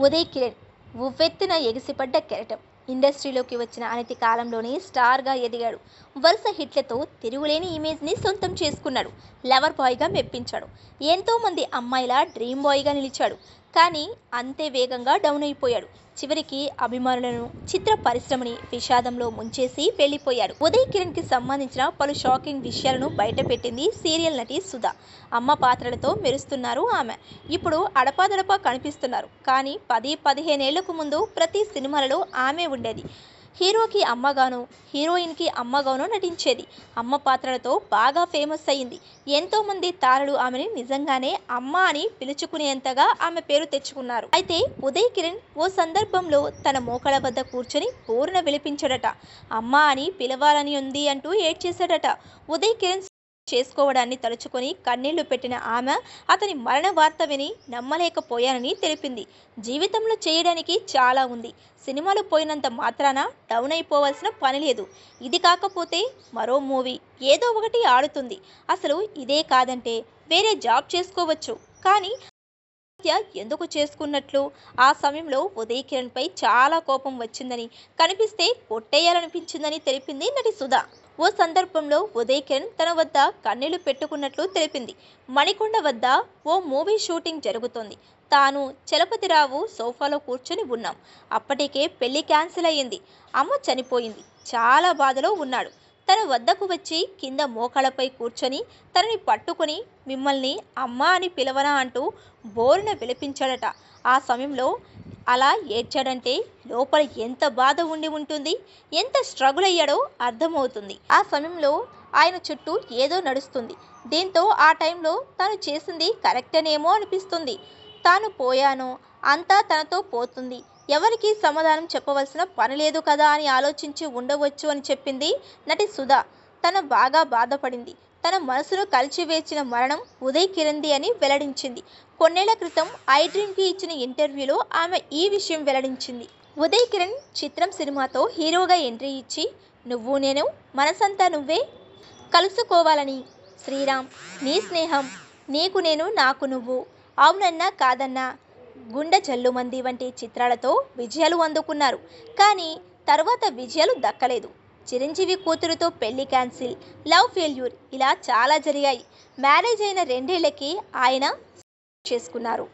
ఉదయ్ కిరణ్ ఉవ్వెత్తున ఎగిసిపడ్డ కెరటం. ఇండస్ట్రీలోకి వచ్చిన అనతి కాలంలోనే స్టార్గా ఎదిగాడు. వరుస హిట్లతో తిరుగులేని ఇమేజ్ని సొంతం చేసుకున్నాడు. లవర్ బాయ్గా మెప్పించాడు. ఎంతో మంది అమ్మాయిల డ్రీమ్ బాయ్గా నిలిచాడు. కానీ అంతే వేగంగా డౌన్ అయిపోయాడు. చివరికి అభిమానులను, చిత్ర పరిశ్రమని విషాదంలో ముంచేసి వెళ్లిపోయాడు. ఉదయ్ కిరణ్ కి సంబంధించిన పలు షాకింగ్ విషయాలను బయటపెట్టింది సీరియల్ నటి సుధ. అమ్మ పాత్రలతో మెరుస్తున్నారు ఆమె. ఇప్పుడు అడపాదడపా కనిపిస్తున్నారు. కానీ 10-15 ఏళ్లకు ముందు ప్రతి సినిమాలలో ఆమె ఉండేది. హీరోకి అమ్మగాను, హీరోయిన్కి అమ్మగాను నటించేది. అమ్మ పాత్రలతో బాగా ఫేమస్ అయ్యింది. ఎంతో మంది తారలు ఆమెని నిజంగానే అమ్మ అని పిలుచుకునేంతగా ఆమె పేరు తెచ్చుకున్నారు. అయితే ఉదయ్ కిరణ్ ఓ సందర్భంలో తన మోకాళ్ళ వద్ద కూర్చొని బోరున విలపించాడట. అమ్మ అని పిలవాలని ఉంది అంటూ ఏడ్చేశాడట. ఉదయ్ కిరణ్ చేసుకోవడాన్ని తలుచుకొని కన్నీళ్లు పెట్టిన ఆమె అతని మరణ వార్త విని నమ్మలేకపోయానని తెలిపింది. జీవితంలో చేయడానికి చాలా ఉంది. సినిమాలు పోయినంత మాత్రాన డౌన్ అయిపోవాల్సిన పని లేదు. ఇది కాకపోతే మరో మూవీ ఏదో ఒకటి ఆడుతుంది. అసలు ఇదే కాదంటే వేరే జాబ్ చేసుకోవచ్చు. కానీ ఎందుకు చేసుకున్నట్లు? ఆ సమయంలో ఉదయ్ కిరణ్ పై చాలా కోపం వచ్చిందని, కనిపిస్తే కొట్టేయాలనిపించిందని తెలిపింది నటి సుధ. ఓ సందర్భంలో ఉదయ్ కిరణ్ తన వద్ద కన్నీళ్లు పెట్టుకున్నట్లు తెలిపింది. మణికొండ వద్ద ఓ మూవీ షూటింగ్ జరుగుతోంది. తాను, చలపతిరావు సోఫాలో కూర్చొని ఉన్నాం. అప్పటికే పెళ్లి క్యాన్సిల్ అయ్యింది. అమ్మ చనిపోయింది. చాలా బాధలో ఉన్నాడు. తన వద్దకు వచ్చి కింద మోకాళ్ళపై కూర్చొని తనని పట్టుకుని మిమ్మల్ని అమ్మా అని పిలవనా అంటూ బోరున విలపించాడట. ఆ సమయంలో అలా ఏడ్చాడంటే లోపల ఎంత బాధ ఉండి ఉంటుంది, ఎంత స్ట్రగుల్ అయ్యాడో అర్థమవుతుంది. ఆ సమయంలో ఆయన చుట్టూ ఏదో నడుస్తుంది. దీంతో ఆ టైంలో తాను చేసింది కరెక్టేనేమో అనిపిస్తుంది. తాను పోయానో అంతా తనతో పోతుంది. ఎవరికి సమాధానం చెప్పవలసిన పని లేదు కదా అని ఆలోచించి ఉండవచ్చు అని చెప్పింది నటి సుధ. తన బాగా బాధపడింది. తన మనసును కలిచివేసిన మరణం ఉదయ్ కిరణ్ది అని వెల్లడించింది. కొన్నేళ్ల క్రితం ఐ డ్రీమ్కి ఇచ్చిన ఇంటర్వ్యూలో ఆమె ఈ విషయం వెల్లడించింది. ఉదయ్ కిరణ్ చిత్రం సినిమాతో హీరోగా ఎంట్రీ ఇచ్చి నువ్వు నేను మనసంతా నువ్వే, కలుసుకోవాలని, శ్రీరామ్, నీ స్నేహం, నీకు నేను నాకు నువ్వు, అవునన్నా కాదన్నా, గుండె జల్లుమంది వంటి చిత్రాలతో విజయాలు అందుకున్నారు. కానీ తర్వాత విజయాలు దక్కలేదు. చిరంజీవి కూతురుతో పెళ్లి క్యాన్సిల్, లవ్ ఫెయిల్యూర్ ఇలా చాలా జరిగాయి. మ్యారేజ్ అయిన 2 ఏళ్లకి ఆయన చేసుకున్నారు.